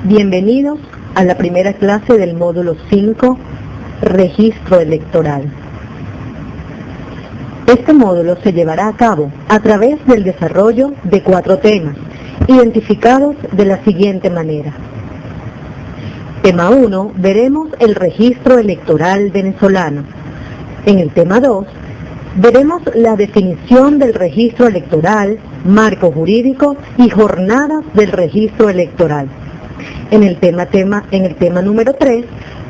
Bienvenidos a la primera clase del módulo 5, Registro Electoral. Este módulo se llevará a cabo a través del desarrollo de 4 temas, identificados de la siguiente manera. Tema 1, veremos el registro electoral venezolano. En el tema 2, veremos la definición del registro electoral, marco jurídico y jornadas del registro electoral. En el tema número 3,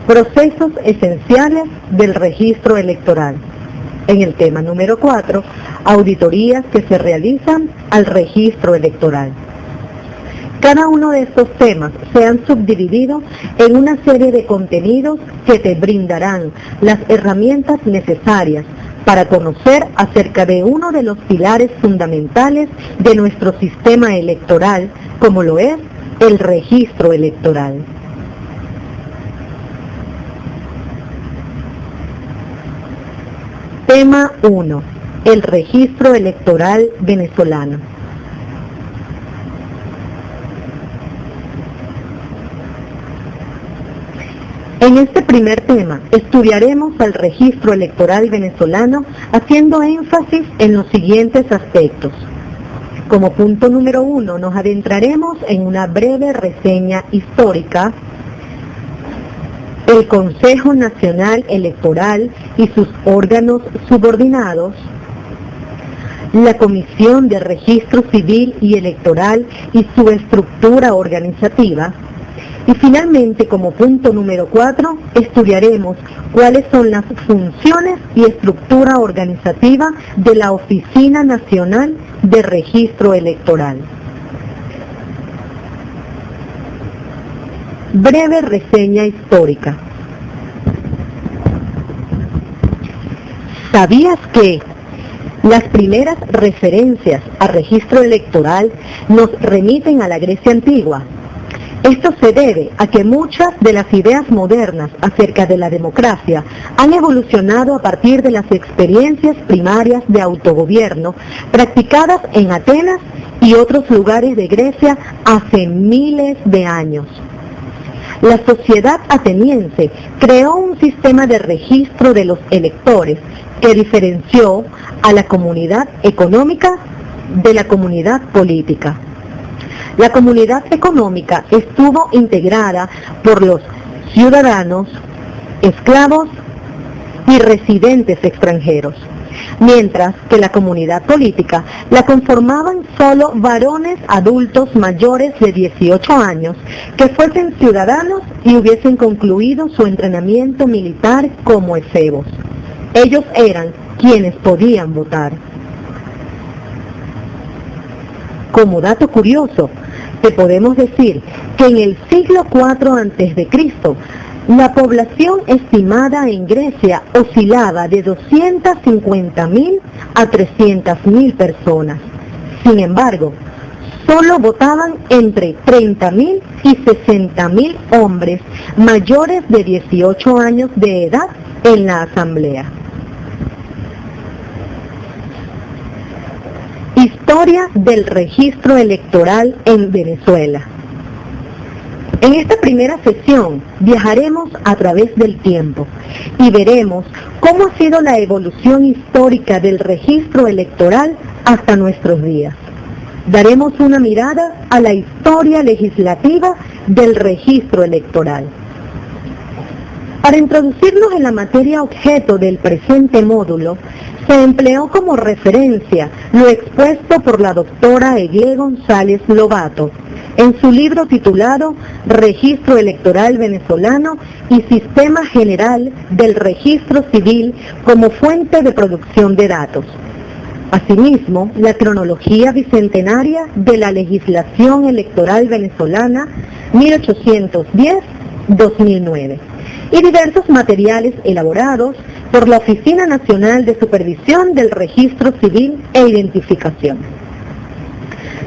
procesos esenciales del registro electoral. En el tema número 4, auditorías que se realizan al registro electoral. Cada uno de estos temas se han subdividido en una serie de contenidos que te brindarán las herramientas necesarias para conocer acerca de uno de los pilares fundamentales de nuestro sistema electoral, como lo es el registro electoral. Tema 1. El registro electoral venezolano. En este primer tema estudiaremos al registro electoral venezolano haciendo énfasis en los siguientes aspectos. Como punto número 1 nos adentraremos en una breve reseña histórica, el Consejo Nacional Electoral y sus órganos subordinados, la Comisión de Registro Civil y Electoral y su estructura organizativa, y finalmente, como punto número 4, estudiaremos cuáles son las funciones y estructura organizativa de la Oficina Nacional de Registro Electoral. Breve reseña histórica. ¿Sabías que las primeras referencias a registro electoral nos remiten a la Grecia antigua? Esto se debe a que muchas de las ideas modernas acerca de la democracia han evolucionado a partir de las experiencias primarias de autogobierno practicadas en Atenas y otros lugares de Grecia hace miles de años. La sociedad ateniense creó un sistema de registro de los electores que diferenció a la comunidad económica de la comunidad política. La comunidad económica estuvo integrada por los ciudadanos, esclavos y residentes extranjeros, mientras que la comunidad política la conformaban solo varones adultos mayores de 18 años que fuesen ciudadanos y hubiesen concluido su entrenamiento militar como efebos. Ellos eran quienes podían votar. Como dato curioso, te podemos decir que en el siglo IV a.C., la población estimada en Grecia oscilaba de 250.000 a 300.000 personas. Sin embargo, solo votaban entre 30.000 y 60.000 hombres mayores de 18 años de edad en la asamblea. Historia del registro electoral en Venezuela. En esta primera sesión viajaremos a través del tiempo y veremos cómo ha sido la evolución histórica del registro electoral hasta nuestros días. Daremos una mirada a la historia legislativa del registro electoral. Para introducirnos en la materia objeto del presente módulo, se empleó como referencia lo expuesto por la doctora Eglé González Lobato en su libro titulado Registro Electoral Venezolano y Sistema General del Registro Civil como fuente de producción de datos. Asimismo, la cronología bicentenaria de la legislación electoral venezolana 1810-2009 y diversos materiales elaborados por la Oficina Nacional de Supervisión del Registro Civil e Identificación.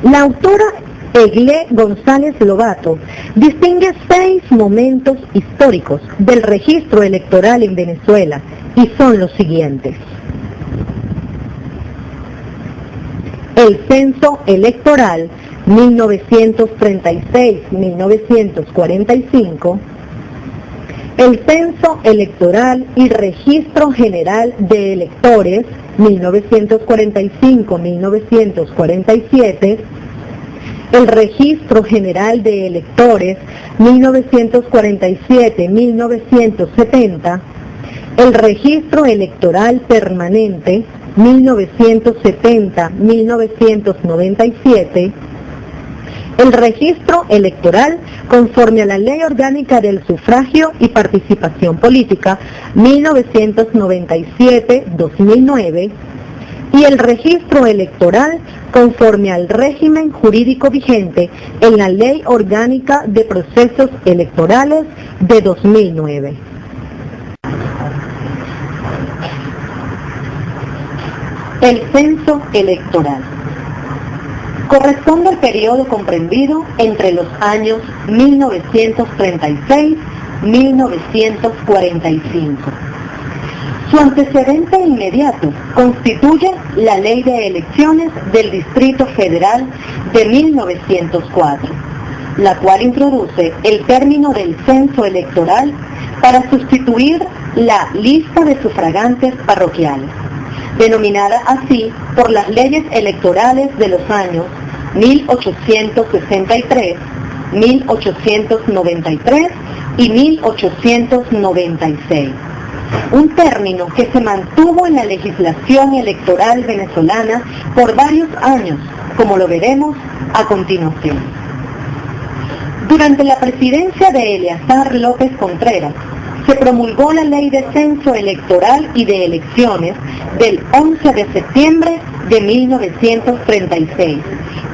La autora Eglé González Lobato distingue 6 momentos históricos del registro electoral en Venezuela y son los siguientes. El censo electoral 1936-1945, el Censo Electoral y Registro General de Electores, 1945-1947, el Registro General de Electores, 1947-1970, el Registro Electoral Permanente, 1970-1997, el registro electoral conforme a la Ley Orgánica del Sufragio y Participación Política 1997-2009 y el registro electoral conforme al régimen jurídico vigente en la Ley Orgánica de Procesos Electorales de 2009. El censo electoral corresponde al periodo comprendido entre los años 1936-1945. Su antecedente inmediato constituye la Ley de Elecciones del Distrito Federal de 1904, la cual introduce el término del censo electoral para sustituir la lista de sufragantes parroquiales, denominada así por las leyes electorales de los años 1863, 1893 y 1896. Un término que se mantuvo en la legislación electoral venezolana por varios años, como lo veremos a continuación. Durante la presidencia de Eleazar López Contreras, se promulgó la Ley de Censo Electoral y de Elecciones del 11 de septiembre de 1936,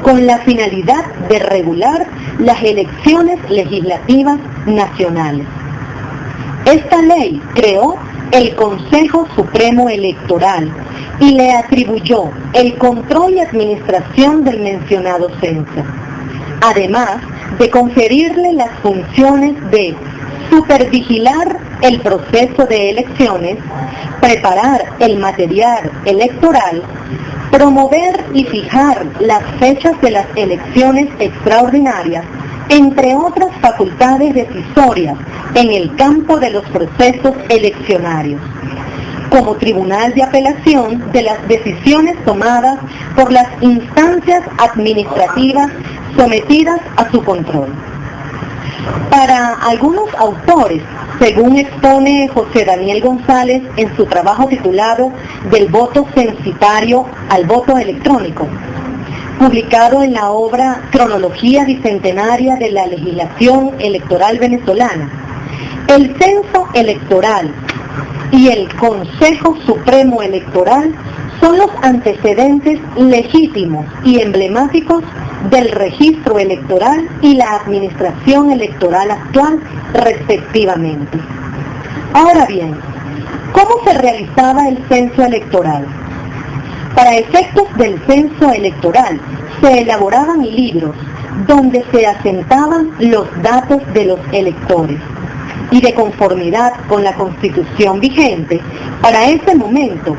con la finalidad de regular las elecciones legislativas nacionales. Esta ley creó el Consejo Supremo Electoral y le atribuyó el control y administración del mencionado censo, además de conferirle las funciones de supervigilar el proceso de elecciones, preparar el material electoral, promover y fijar las fechas de las elecciones extraordinarias, entre otras facultades decisorias en el campo de los procesos eleccionarios, como tribunal de apelación de las decisiones tomadas por las instancias administrativas sometidas a su control. Para algunos autores, según expone José Daniel González en su trabajo titulado Del voto censitario al voto electrónico, publicado en la obra Cronología Bicentenaria de la Legislación Electoral Venezolana, el censo electoral y el Consejo Supremo Electoral son los antecedentes legítimos y emblemáticos del registro electoral y la administración electoral actual, respectivamente. Ahora bien, ¿cómo se realizaba el censo electoral? Para efectos del censo electoral se elaboraban libros donde se asentaban los datos de los electores y, de conformidad con la Constitución vigente, para ese momento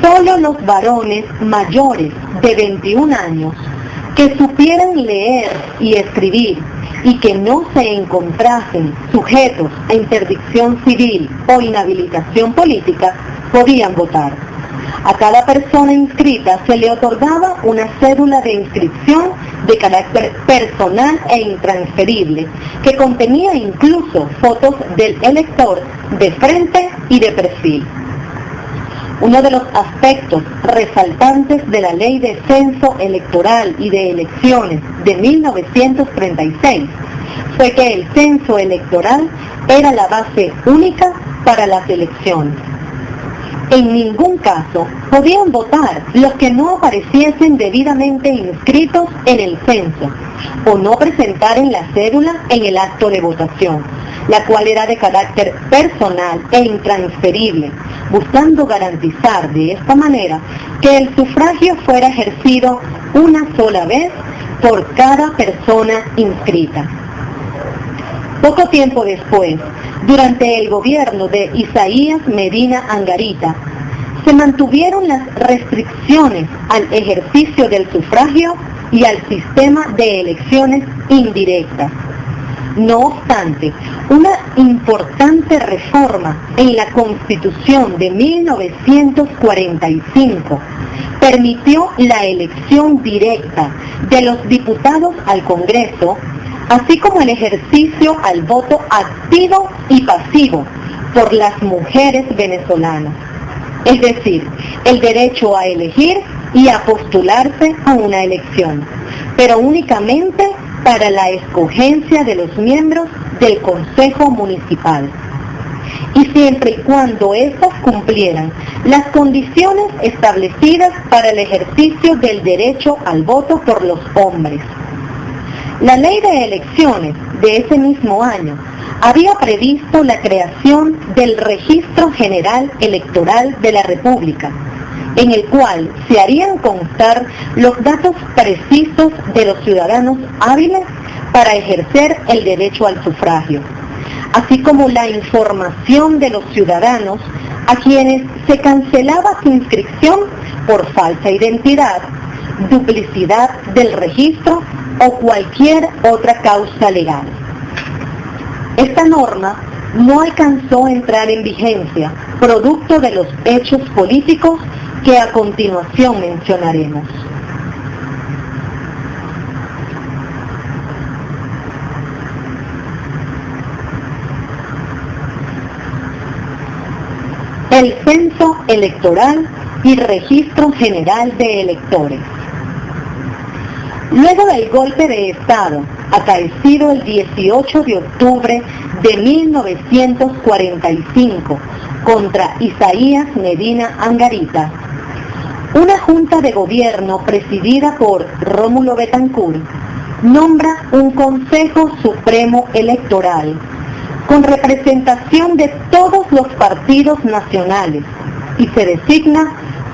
solo los varones mayores de 21 años que supieran leer y escribir y que no se encontrasen sujetos a interdicción civil o inhabilitación política podían votar. A cada persona inscrita se le otorgaba una cédula de inscripción de carácter personal e intransferible, que contenía incluso fotos del elector de frente y de perfil. Uno de los aspectos resaltantes de la Ley de Censo Electoral y de Elecciones de 1936 fue que el censo electoral era la base única para las elecciones. En ningún caso podían votar los que no apareciesen debidamente inscritos en el censo o no presentaren la cédula en el acto de votación, la cual era de carácter personal e intransferible, buscando garantizar de esta manera que el sufragio fuera ejercido una sola vez por cada persona inscrita. Poco tiempo después, durante el gobierno de Isaías Medina Angarita, se mantuvieron las restricciones al ejercicio del sufragio y al sistema de elecciones indirectas. No obstante, una importante reforma en la Constitución de 1945 permitió la elección directa de los diputados al Congreso, así como el ejercicio al voto activo y pasivo por las mujeres venezolanas, es decir, el derecho a elegir y a postularse a una elección, pero únicamente para la escogencia de los miembros del Consejo Municipal, y siempre y cuando éstas cumplieran las condiciones establecidas para el ejercicio del derecho al voto por los hombres. La ley de elecciones de ese mismo año había previsto la creación del Registro General Electoral de la República, en el cual se harían constar los datos precisos de los ciudadanos hábiles para ejercer el derecho al sufragio, así como la información de los ciudadanos a quienes se cancelaba su inscripción por falsa identidad, duplicidad del registro o cualquier otra causa legal. Esta norma no alcanzó a entrar en vigencia, producto de los hechos políticos que a continuación mencionaremos. El Censo Electoral y Registro General de Electores. Luego del golpe de Estado, acaecido el 18 de octubre de 1945 contra Isaías Medina Angarita, una junta de gobierno presidida por Rómulo Betancourt nombra un Consejo Supremo Electoral con representación de todos los partidos nacionales y se designa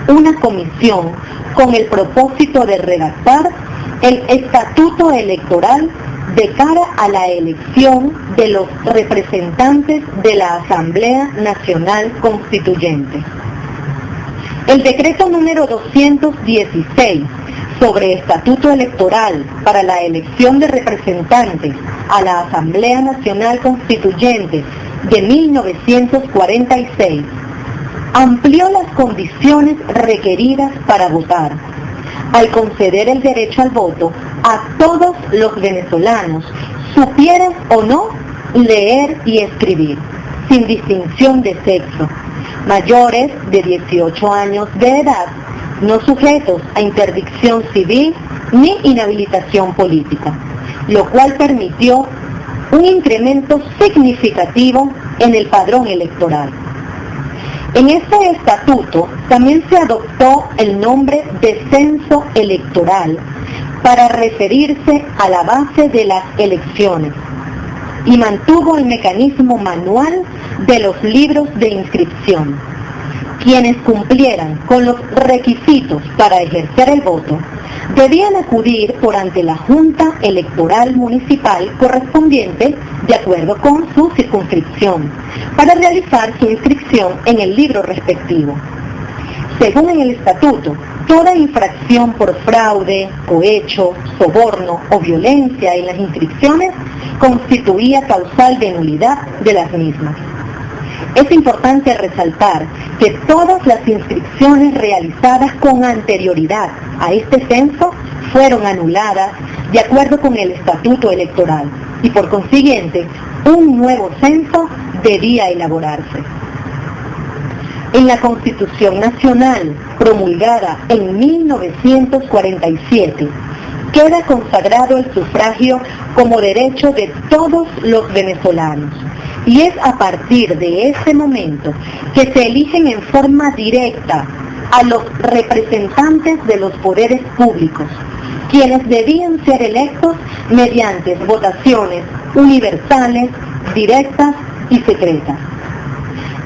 una comisión con el propósito de redactar el estatuto electoral de cara a la elección de los representantes de la Asamblea Nacional Constituyente. El decreto número 216 sobre estatuto electoral para la elección de representantes a la Asamblea Nacional Constituyente de 1946 amplió las condiciones requeridas para votar, al conceder el derecho al voto a todos los venezolanos, supieran o no leer y escribir, sin distinción de sexo, mayores de 18 años de edad, no sujetos a interdicción civil ni inhabilitación política, lo cual permitió un incremento significativo en el padrón electoral. En este estatuto también se adoptó el nombre de censo electoral para referirse a la base de las elecciones y mantuvo el mecanismo manual de los libros de inscripción. Quienes cumplieran con los requisitos para ejercer el voto debían acudir por ante la Junta Electoral Municipal correspondiente de acuerdo con su circunscripción para realizar su inscripción en el libro respectivo. Según el estatuto, toda infracción por fraude, cohecho, soborno o violencia en las inscripciones constituía causal de nulidad de las mismas. Es importante resaltar que todas las inscripciones realizadas con anterioridad a este censo fueron anuladas de acuerdo con el estatuto electoral y por consiguiente un nuevo censo debía elaborarse. En la Constitución Nacional, promulgada en 1947, queda consagrado el sufragio como derecho de todos los venezolanos. Y es a partir de ese momento que se eligen en forma directa a los representantes de los poderes públicos, quienes debían ser electos mediante votaciones universales, directas y secretas.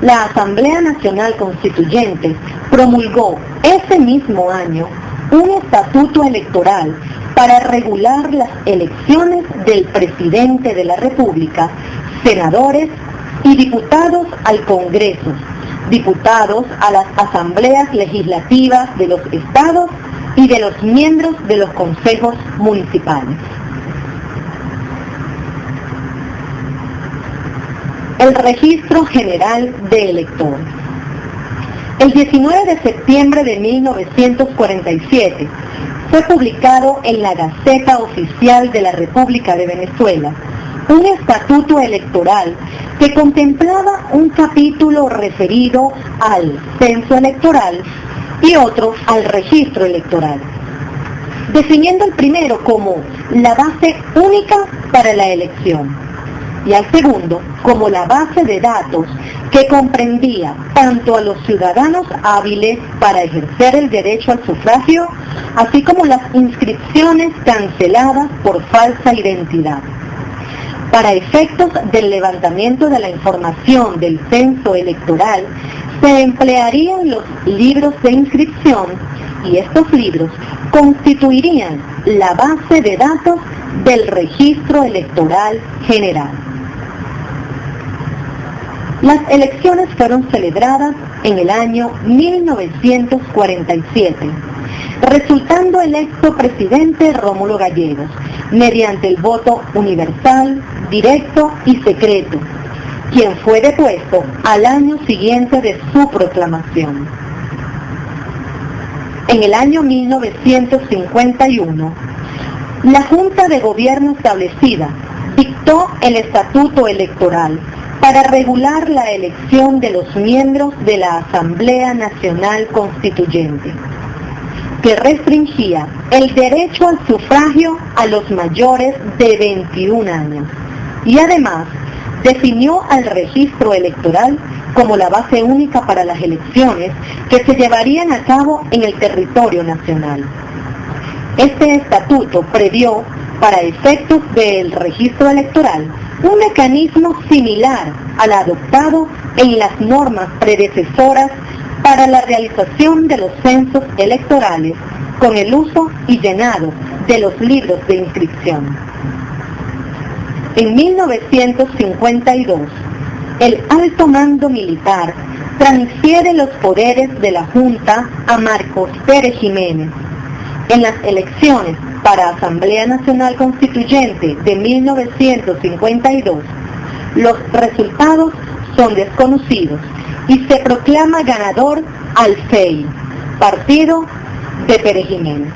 La Asamblea Nacional Constituyente promulgó ese mismo año un estatuto electoral para regular las elecciones del presidente de la República, senadores y diputados al Congreso, diputados a las asambleas legislativas de los estados y de los miembros de los consejos municipales. El Registro General de Electores. El 19 de septiembre de 1947 fue publicado en la Gaceta Oficial de la República de Venezuela un estatuto electoral que contemplaba un capítulo referido al censo electoral y otro al registro electoral, definiendo el primero como la base única para la elección y al segundo como la base de datos que comprendía tanto a los ciudadanos hábiles para ejercer el derecho al sufragio, así como las inscripciones canceladas por falsa identidad. Para efectos del levantamiento de la información del censo electoral, se emplearían los libros de inscripción y estos libros constituirían la base de datos del Registro Electoral General. Las elecciones fueron celebradas en el año 1947, resultando electo presidente Rómulo Gallegos, mediante el voto universal, directo y secreto, quien fue depuesto al año siguiente de su proclamación. En el año 1951, la Junta de Gobierno establecida dictó el Estatuto Electoral para regular la elección de los miembros de la Asamblea Nacional Constituyente, que restringía el derecho al sufragio a los mayores de 21 años y además definió al registro electoral como la base única para las elecciones que se llevarían a cabo en el territorio nacional. Este estatuto previó, para efectos del registro electoral, un mecanismo similar al adoptado en las normas predecesoras para la realización de los censos electorales con el uso y llenado de los libros de inscripción. En 1952, el alto mando militar transfiere los poderes de la Junta a Marcos Pérez Jiménez. En las elecciones para Asamblea Nacional Constituyente de 1952, los resultados son desconocidos y se proclama ganador al FEI, partido de Pérez Jiménez.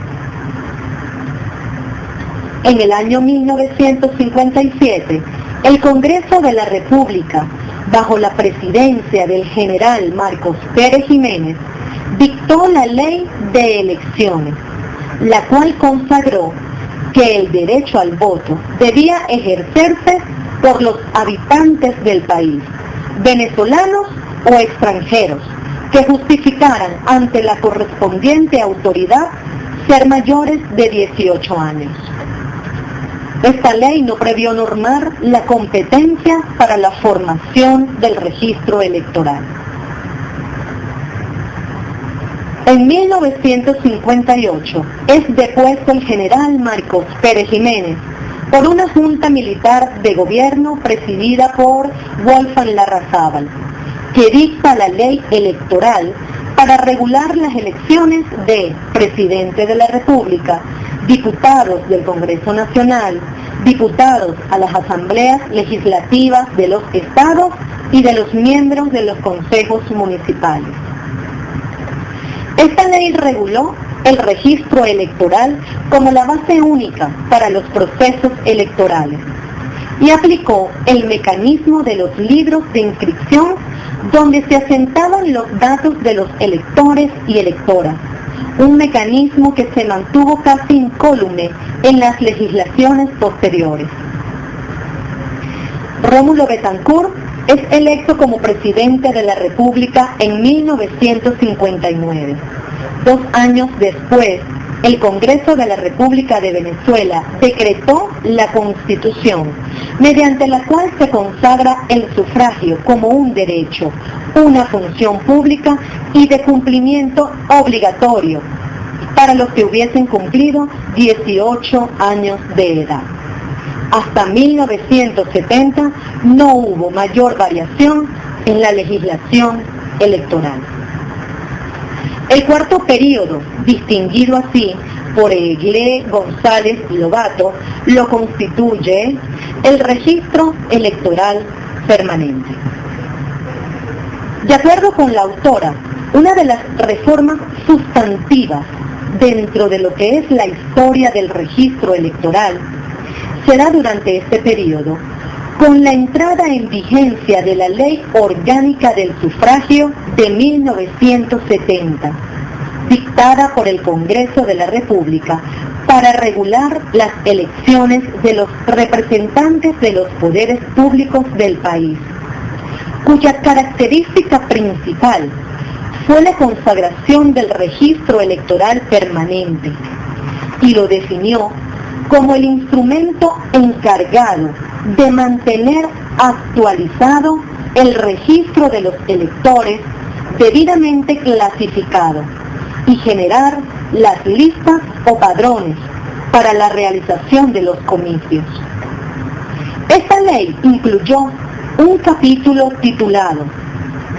En el año 1957, el Congreso de la República, bajo la presidencia del general Marcos Pérez Jiménez, dictó la Ley de Elecciones, la cual consagró que el derecho al voto debía ejercerse por los habitantes del país, venezolanos o extranjeros, que justificaran ante la correspondiente autoridad ser mayores de 18 años. Esta ley no previó normar la competencia para la formación del registro electoral. En 1958 es depuesto el general Marcos Pérez Jiménez por una junta militar de gobierno presidida por Wolfgang Larrazábal, que dicta la ley electoral para regular las elecciones de presidente de la República, diputados del Congreso Nacional, diputados a las asambleas legislativas de los estados y de los miembros de los consejos municipales. Esta ley reguló el registro electoral como la base única para los procesos electorales y aplicó el mecanismo de los libros de inscripción donde se asentaban los datos de los electores y electoras, un mecanismo que se mantuvo casi incólume en las legislaciones posteriores. Rómulo Betancourt es electo como presidente de la República en 1959. 2 años después, el Congreso de la República de Venezuela decretó la Constitución, mediante la cual se consagra el sufragio como un derecho, una función pública y de cumplimiento obligatorio para los que hubiesen cumplido 18 años de edad. Hasta 1970 no hubo mayor variación en la legislación electoral. El cuarto período, distinguido así por Eguilé González Lobato, lo constituye el registro electoral permanente. De acuerdo con la autora, una de las reformas sustantivas dentro de lo que es la historia del registro electoral se da durante este periodo con la entrada en vigencia de la Ley Orgánica del Sufragio de 1970, dictada por el Congreso de la República para regular las elecciones de los representantes de los poderes públicos del país, cuya característica principal fue la consagración del registro electoral permanente y lo definió como el instrumento encargado de mantener actualizado el registro de los electores debidamente clasificado y generar las listas o padrones para la realización de los comicios. Esta ley incluyó un capítulo titulado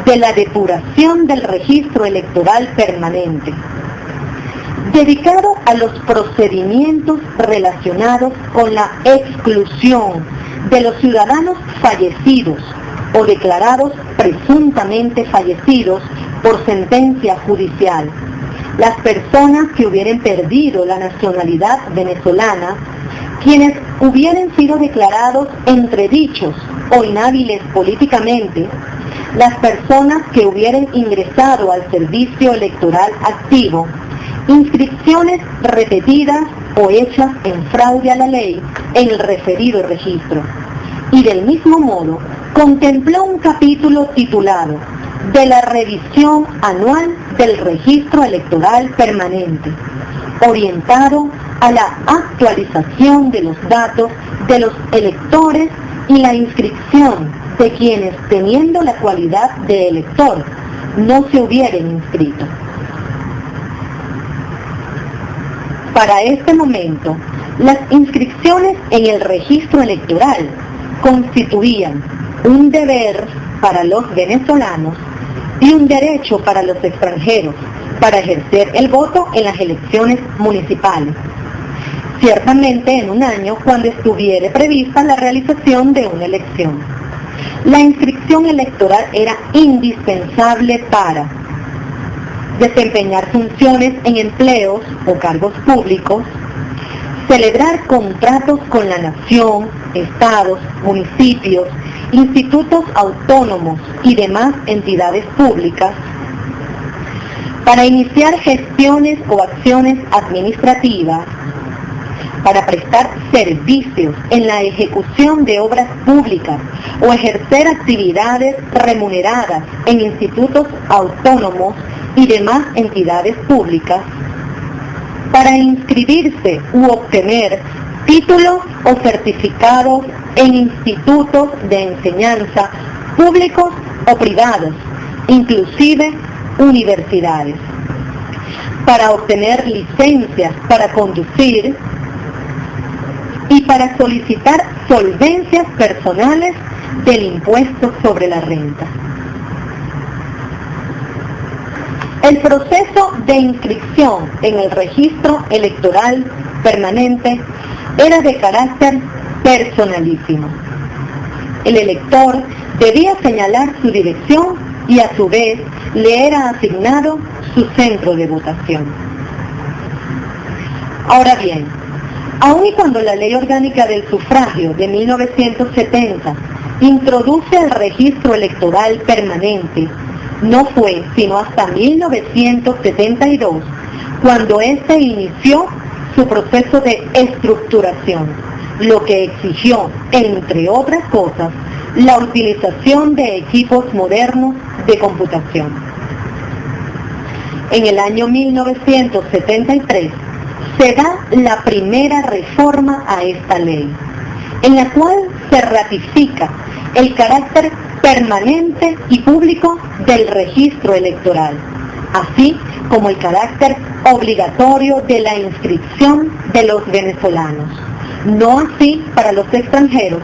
de la depuración del registro electoral permanente, dedicado a los procedimientos relacionados con la exclusión de los ciudadanos fallecidos o declarados presuntamente fallecidos por sentencia judicial, las personas que hubieran perdido la nacionalidad venezolana, quienes hubieran sido declarados entredichos o inhábiles políticamente, las personas que hubieran ingresado al servicio electoral activo, inscripciones repetidas o hechas en fraude a la ley en el referido registro. Y del mismo modo, contempló un capítulo titulado de la revisión anual del registro electoral permanente, orientado a la actualización de los datos de los electores y la inscripción de quienes, teniendo la cualidad de elector, no se hubieran inscrito. Para este momento, las inscripciones en el registro electoral constituían un deber para los venezolanos y un derecho para los extranjeros para ejercer el voto en las elecciones municipales, ciertamente en un año cuando estuviera prevista la realización de una elección. La inscripción electoral era indispensable para desempeñar funciones en empleos o cargos públicos, celebrar contratos con la nación, estados, municipios, institutos autónomos y demás entidades públicas, para iniciar gestiones o acciones administrativas, para prestar servicios en la ejecución de obras públicas o ejercer actividades remuneradas en institutos autónomos y demás entidades públicas, para inscribirse u obtener títulos o certificados en institutos de enseñanza públicos o privados, inclusive universidades, para obtener licencias para conducir y para solicitar solvencias personales del impuesto sobre la renta. El proceso de inscripción en el registro electoral permanente era de carácter personalísimo. El elector debía señalar su dirección y a su vez le era asignado su centro de votación. Ahora bien, aun y cuando la Ley Orgánica del Sufragio de 1970 introduce el registro electoral permanente, no fue sino hasta 1972 cuando éste inició su proceso de estructuración, lo que exigió, entre otras cosas, la utilización de equipos modernos de computación. En el año 1973 se da la primera reforma a esta ley, en la cual se ratifica el carácter permanente y público del registro electoral, así como el carácter obligatorio de la inscripción de los venezolanos, no así para los extranjeros,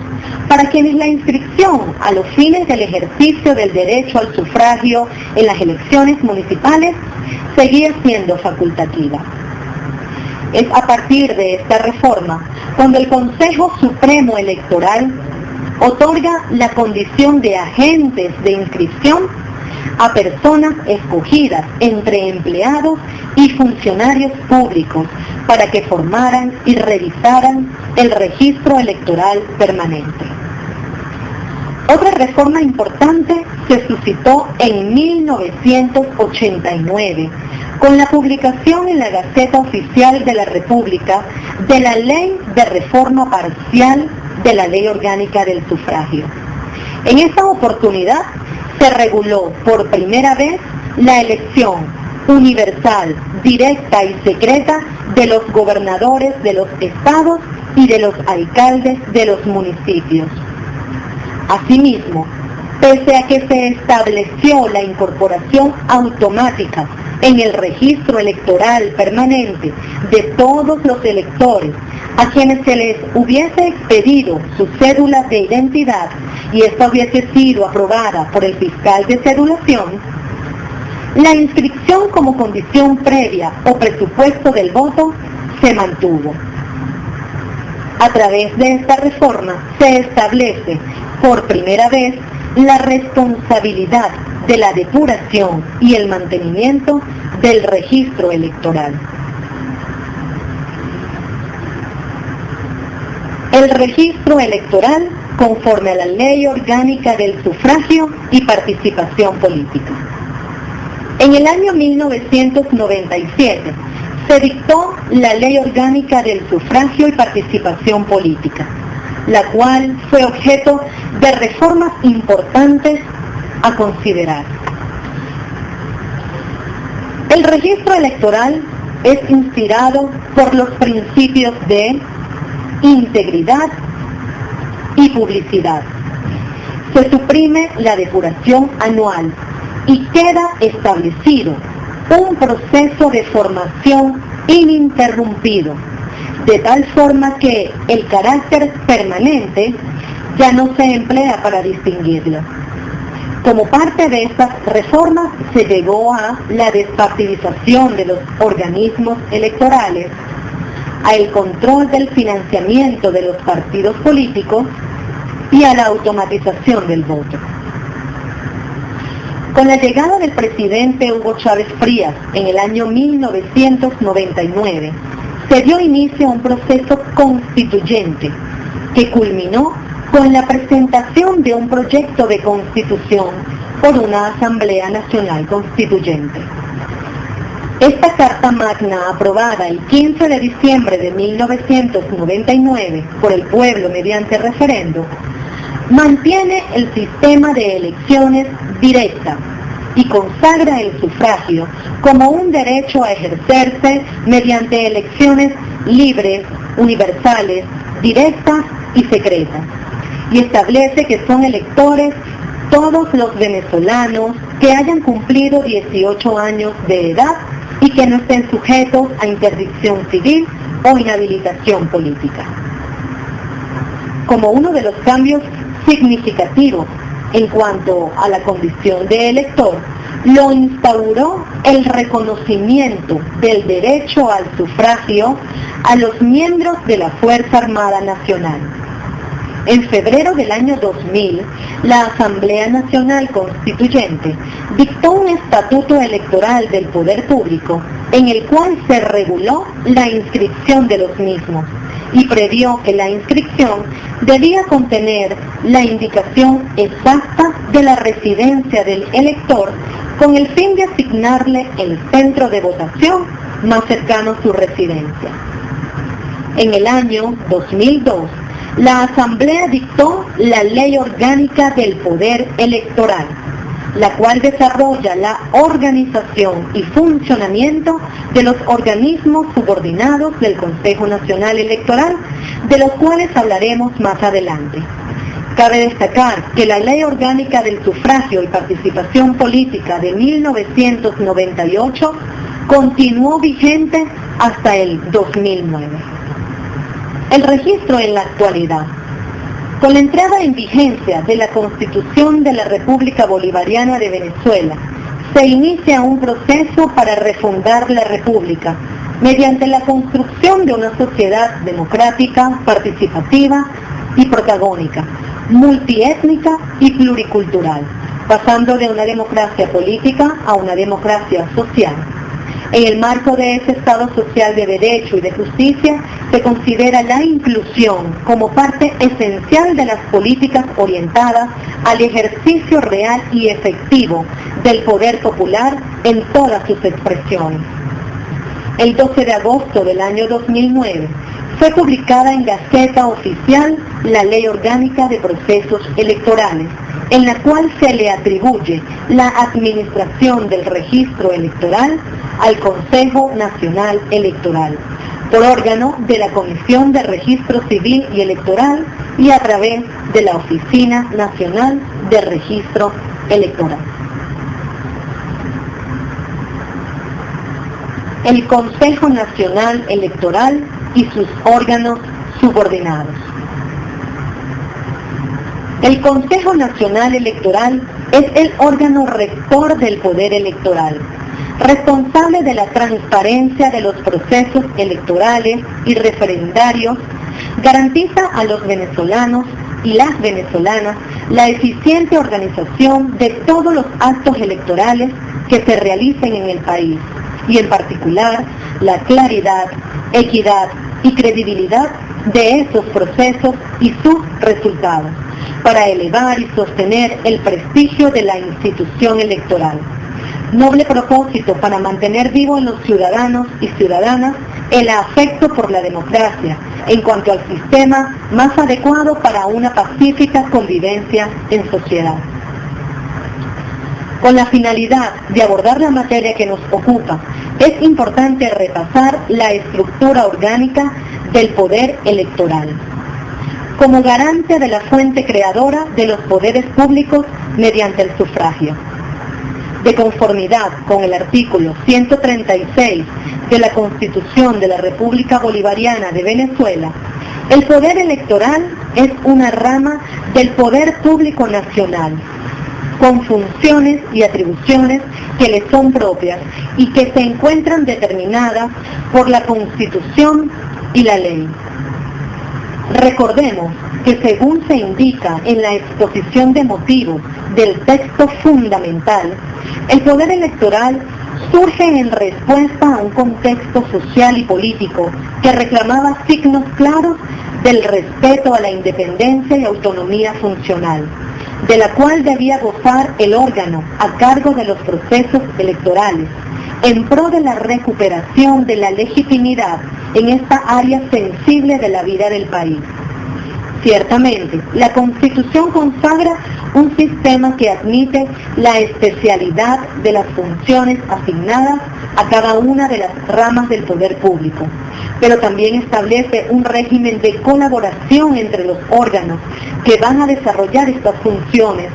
para quienes la inscripción a los fines del ejercicio del derecho al sufragio en las elecciones municipales seguía siendo facultativa. Es a partir de esta reforma cuando el Consejo Supremo Electoral otorga la condición de agentes de inscripción a personas escogidas entre empleados y funcionarios públicos para que formaran y revisaran el registro electoral permanente. Otra reforma importante se suscitó en 1989 con la publicación en la Gaceta Oficial de la República de la Ley de Reforma Parcial de la Ley Orgánica del Sufragio. En esta oportunidad se reguló por primera vez la elección universal, directa y secreta de los gobernadores de los estados y de los alcaldes de los municipios. Asimismo, pese a que se estableció la incorporación automática en el registro electoral permanente de todos los electores a quienes se les hubiese expedido su cédula de identidad y esta hubiese sido aprobada por el fiscal de cedulación, la inscripción como condición previa o presupuesto del voto se mantuvo. A través de esta reforma se establece por primera vez la responsabilidad de la depuración y el mantenimiento del registro electoral. El registro electoral conforme a la Ley Orgánica del Sufragio y Participación Política. En el año 1997 se dictó la Ley Orgánica del Sufragio y Participación Política, la cual fue objeto de reformas importantes a considerar. El registro electoral es inspirado por los principios de integridad y publicidad. Se suprime la depuración anual y queda establecido un proceso de formación ininterrumpido, de tal forma que el carácter permanente ya no se emplea para distinguirlo. Como parte de estas reformas se llegó a la despartidización de los organismos electorales, a el control del financiamiento de los partidos políticos y a la automatización del voto. Con la llegada del presidente Hugo Chávez Frías en el año 1999, se dio inicio a un proceso constituyente que culminó con la presentación de un proyecto de constitución por una Asamblea Nacional Constituyente. Esta Carta Magna, aprobada el 15 de diciembre de 1999 por el pueblo mediante referendo, mantiene el sistema de elecciones directas y consagra el sufragio como un derecho a ejercerse mediante elecciones libres, universales, directas y secretas, y establece que son electores todos los venezolanos que hayan cumplido 18 años de edad y que no estén sujetos a interdicción civil o inhabilitación política. Como uno de los cambios significativos en cuanto a la condición de elector, lo instauró el reconocimiento del derecho al sufragio a los miembros de la Fuerza Armada Nacional. En febrero del año 2000, la Asamblea Nacional Constituyente dictó un estatuto electoral del poder público en el cual se reguló la inscripción de los mismos y previó que la inscripción debía contener la indicación exacta de la residencia del elector con el fin de asignarle el centro de votación más cercano a su residencia. En el año 2002, la Asamblea dictó la Ley Orgánica del Poder Electoral, la cual desarrolla la organización y funcionamiento de los organismos subordinados del Consejo Nacional Electoral, de los cuales hablaremos más adelante. Cabe destacar que la Ley Orgánica del Sufragio y Participación Política de 1998 continuó vigente hasta el 2009. El registro en la actualidad. Con la entrada en vigencia de la Constitución de la República Bolivariana de Venezuela, se inicia un proceso para refundar la República mediante la construcción de una sociedad democrática, participativa y protagónica, multiétnica y pluricultural, pasando de una democracia política a una democracia social. En el marco de ese Estado social de derecho y de justicia, se considera la inclusión como parte esencial de las políticas orientadas al ejercicio real y efectivo del poder popular en todas sus expresiones. El 12 de agosto del año 2009 fue publicada en Gaceta Oficial la Ley Orgánica de Procesos Electorales, en la cual se le atribuye la administración del registro electoral al Consejo Nacional Electoral, por órgano de la Comisión de Registro Civil y Electoral y a través de la Oficina Nacional de Registro Electoral. El Consejo Nacional Electoral y sus órganos subordinados. El Consejo Nacional Electoral es el órgano rector del poder electoral, responsable de la transparencia de los procesos electorales y referendarios, garantiza a los venezolanos y las venezolanas la eficiente organización de todos los actos electorales que se realicen en el país, y en particular la claridad, equidad y credibilidad de esos procesos y sus resultados, para elevar y sostener el prestigio de la institución electoral. Noble propósito para mantener vivo en los ciudadanos y ciudadanas el afecto por la democracia, en cuanto al sistema más adecuado para una pacífica convivencia en sociedad. Con la finalidad de abordar la materia que nos ocupa, es importante repasar la estructura orgánica del poder electoral, como garante de la fuente creadora de los poderes públicos mediante el sufragio. De conformidad con el artículo 136 de la Constitución de la República Bolivariana de Venezuela, el poder electoral es una rama del poder público nacional, con funciones y atribuciones que le son propias y que se encuentran determinadas por la Constitución y la ley. Recordemos que según se indica en la exposición de motivos del texto fundamental, el poder electoral surge en respuesta a un contexto social y político que reclamaba signos claros del respeto a la independencia y autonomía funcional, de la cual debía gozar el órgano a cargo de los procesos electorales, en pro de la recuperación de la legitimidad en esta área sensible de la vida del país. Ciertamente, la Constitución consagra un sistema que admite la especialidad de las funciones asignadas a cada una de las ramas del poder público, pero también establece un régimen de colaboración entre los órganos que van a desarrollar estas funciones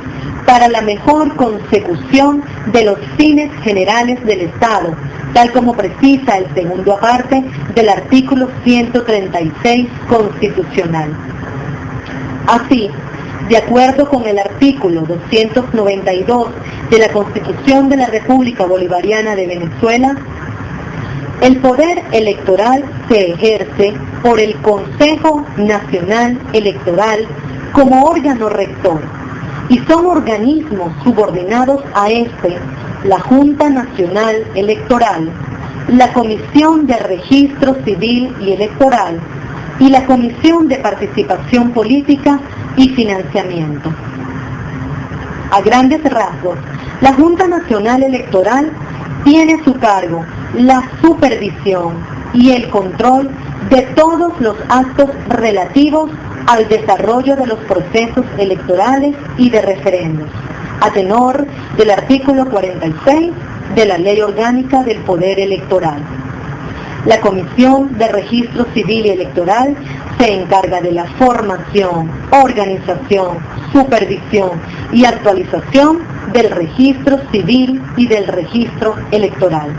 para la mejor consecución de los fines generales del Estado, tal como precisa el segundo aparte del artículo 136 constitucional. Así, de acuerdo con el artículo 292 de la Constitución de la República Bolivariana de Venezuela, el poder electoral se ejerce por el Consejo Nacional Electoral como órgano rector, y son organismos subordinados a este la Junta Nacional Electoral, la Comisión de Registro Civil y Electoral y la Comisión de Participación Política y Financiamiento. A grandes rasgos, la Junta Nacional Electoral tiene a su cargo la supervisión y el control de todos los actos relativos al desarrollo de los procesos electorales y de referendos, a tenor del artículo 46 de la Ley Orgánica del Poder Electoral. La Comisión de Registro Civil y Electoral se encarga de la formación, organización, supervisión y actualización del registro civil y del registro electoral,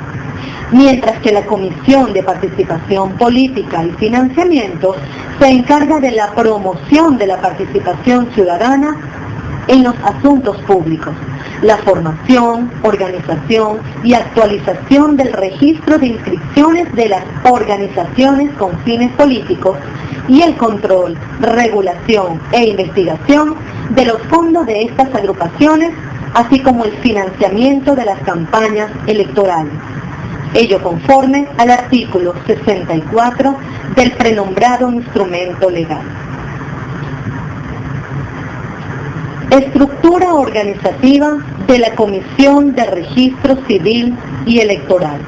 mientras que la Comisión de Participación Política y Financiamiento se encarga de la promoción de la participación ciudadana en los asuntos públicos, la formación, organización y actualización del registro de inscripciones de las organizaciones con fines políticos y el control, regulación e investigación de los fondos de estas agrupaciones, así como el financiamiento de las campañas electorales. Ello conforme al artículo 64 del prenombrado instrumento legal. Estructura organizativa de la Comisión de Registro Civil y Electoral.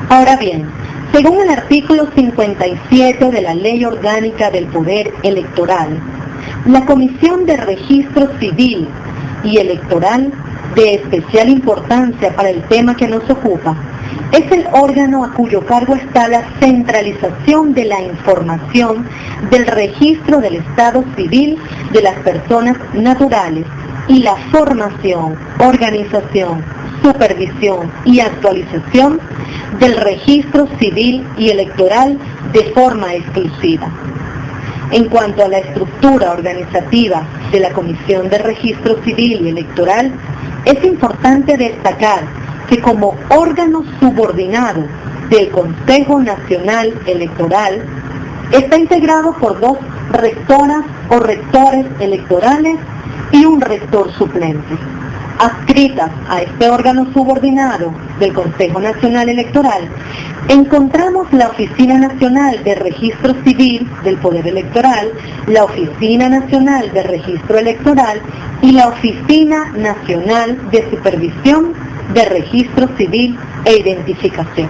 Ahora bien, según el artículo 57 de la Ley Orgánica del Poder Electoral, la Comisión de Registro Civil y Electoral, de especial importancia para el tema que nos ocupa, es el órgano a cuyo cargo está la centralización de la información del registro del Estado civil de las personas naturales y la formación, organización, supervisión y actualización del registro civil y electoral de forma exclusiva. En cuanto a la estructura organizativa de la Comisión de Registro Civil y Electoral, es importante destacar que como órgano subordinado del Consejo Nacional Electoral, está integrado por 2 rectoras o rectores electorales y un rector suplente. Adscritas a este órgano subordinado del Consejo Nacional Electoral, encontramos la Oficina Nacional de Registro Civil del Poder Electoral, la Oficina Nacional de Registro Electoral y la Oficina Nacional de Supervisión de Registro Civil e Identificación.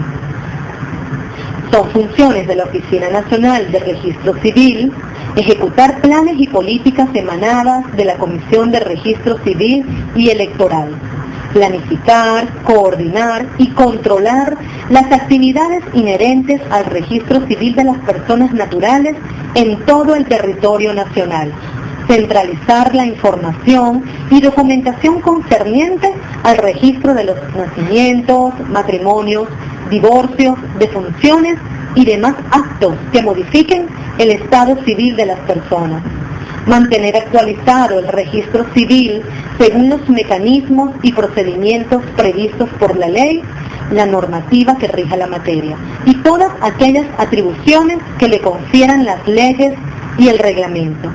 Son funciones de la Oficina Nacional de Registro Civil ejecutar planes y políticas emanadas de la Comisión de Registro Civil y Electoral, planificar, coordinar y controlar las actividades inherentes al registro civil de las personas naturales en todo el territorio nacional, centralizar la información y documentación concerniente al registro de los nacimientos, matrimonios, divorcios, defunciones y demás actos que modifiquen el estado civil de las personas. Mantener actualizado el registro civil según los mecanismos y procedimientos previstos por la ley, la normativa que rija la materia y todas aquellas atribuciones que le confieran las leyes y el reglamento.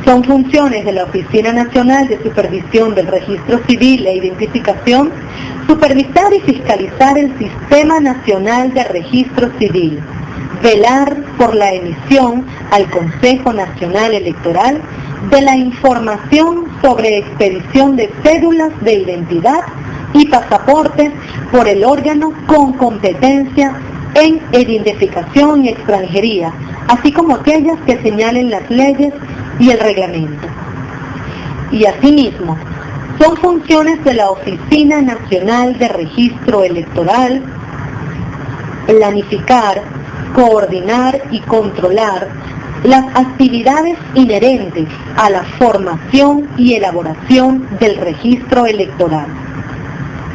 Son funciones de la Oficina Nacional de Supervisión del Registro Civil e Identificación supervisar y fiscalizar el Sistema Nacional de Registro Civil, velar por la emisión al Consejo Nacional Electoral de la información sobre expedición de cédulas de identidad y pasaportes por el órgano con competencia en identificación y extranjería, así como aquellas que señalen las leyes y el reglamento. Y asimismo, son funciones de la Oficina Nacional de Registro Electoral planificar, coordinar y controlar las actividades inherentes a la formación y elaboración del registro electoral.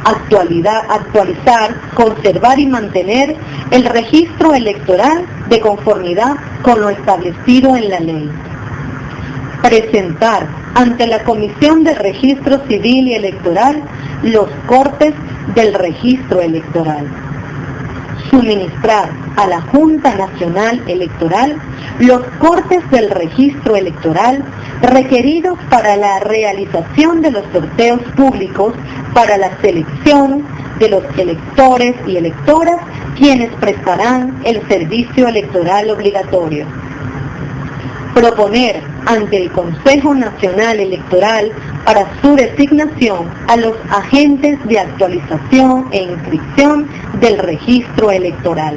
Actualizar, conservar y mantener el registro electoral de conformidad con lo establecido en la ley. Presentar ante la Comisión de Registro Civil y Electoral los cortes del registro electoral. Suministrar a la Junta Nacional Electoral los cortes del registro electoral requeridos para la realización de los sorteos públicos para la selección de los electores y electoras quienes prestarán el servicio electoral obligatorio. Proponer ante el Consejo Nacional Electoral para su designación a los agentes de actualización e inscripción del registro electoral.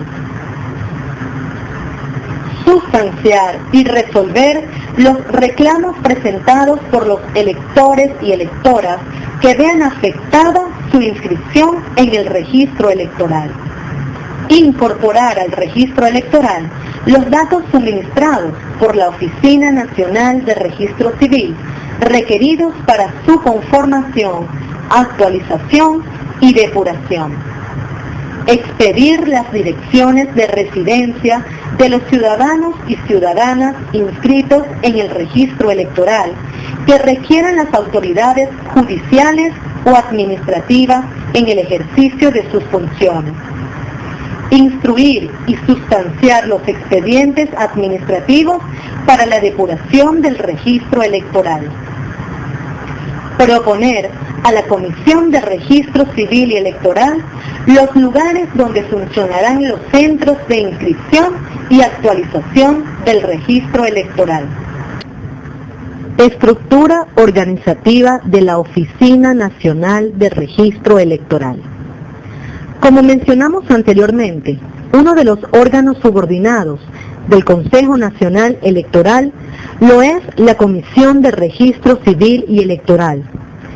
Sustanciar y resolver los reclamos presentados por los electores y electoras que vean afectada su inscripción en el registro electoral. Incorporar al registro electoral los datos suministrados por la Oficina Nacional de Registro Civil requeridos para su conformación, actualización y depuración. Expedir las direcciones de residencia de los ciudadanos y ciudadanas inscritos en el registro electoral que requieran las autoridades judiciales o administrativas en el ejercicio de sus funciones. Instruir y sustanciar los expedientes administrativos para la depuración del registro electoral. Proponer a la Comisión de Registro Civil y Electoral los lugares donde funcionarán los centros de inscripción y actualización del registro electoral. Estructura organizativa de la Oficina Nacional de Registro Electoral. Como mencionamos anteriormente, uno de los órganos subordinados del Consejo Nacional Electoral lo es la Comisión de Registro Civil y Electoral,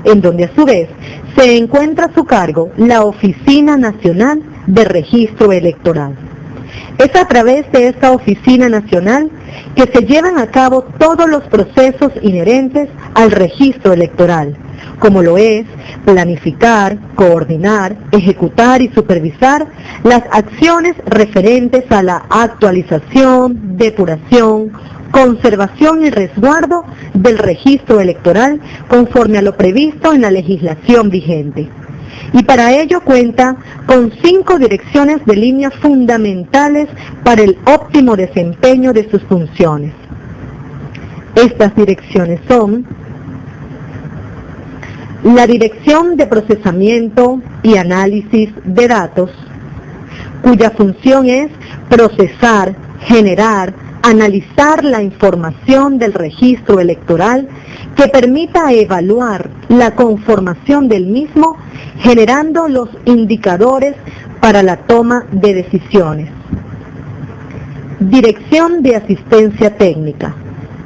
en donde a su vez se encuentra a su cargo la Oficina Nacional de Registro Electoral. Es a través de esta Oficina Nacional que se llevan a cabo todos los procesos inherentes al registro electoral, como lo es planificar, coordinar, ejecutar y supervisar las acciones referentes a la actualización, depuración, conservación y resguardo del registro electoral conforme a lo previsto en la legislación vigente. Y para ello cuenta con 5 direcciones de línea fundamentales para el óptimo desempeño de sus funciones. Estas direcciones son la Dirección de Procesamiento y Análisis de Datos, cuya función es procesar, generar, analizar la información del registro electoral que permita evaluar la conformación del mismo, generando los indicadores para la toma de decisiones. Dirección de Asistencia Técnica.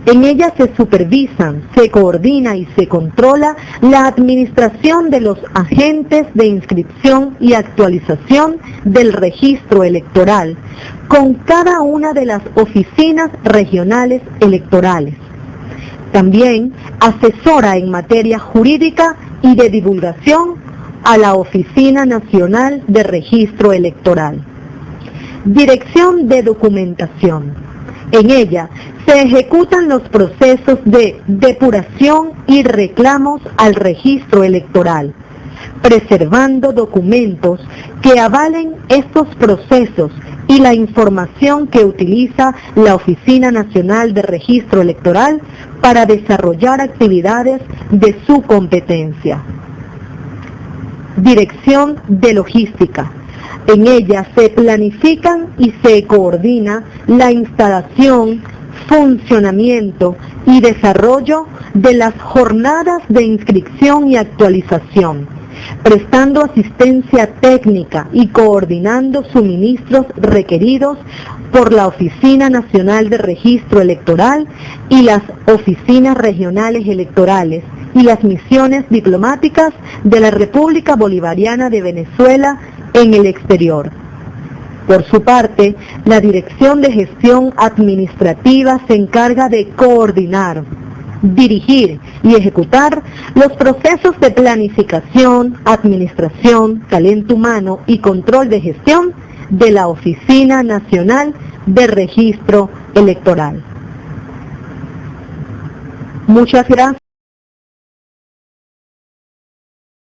En ella se supervisan, se coordina y se controla la administración de los agentes de inscripción y actualización del registro electoral con cada una de las oficinas regionales electorales. También asesora en materia jurídica y de divulgación a la Oficina Nacional de Registro Electoral. Dirección de Documentación. En ella se ejecutan los procesos de depuración y reclamos al registro electoral, preservando documentos que avalen estos procesos y la información que utiliza la Oficina Nacional de Registro Electoral para desarrollar actividades de su competencia. Dirección de Logística. En ella se planifican y se coordina la instalación, funcionamiento y desarrollo de las jornadas de inscripción y actualización, prestando asistencia técnica y coordinando suministros requeridos por la Oficina Nacional de Registro Electoral y las oficinas regionales electorales y las misiones diplomáticas de la República Bolivariana de Venezuela en el exterior. Por su parte, la Dirección de Gestión Administrativa se encarga de coordinar, dirigir y ejecutar los procesos de planificación, administración, talento humano y control de gestión de la Oficina Nacional de Registro Electoral. Muchas gracias.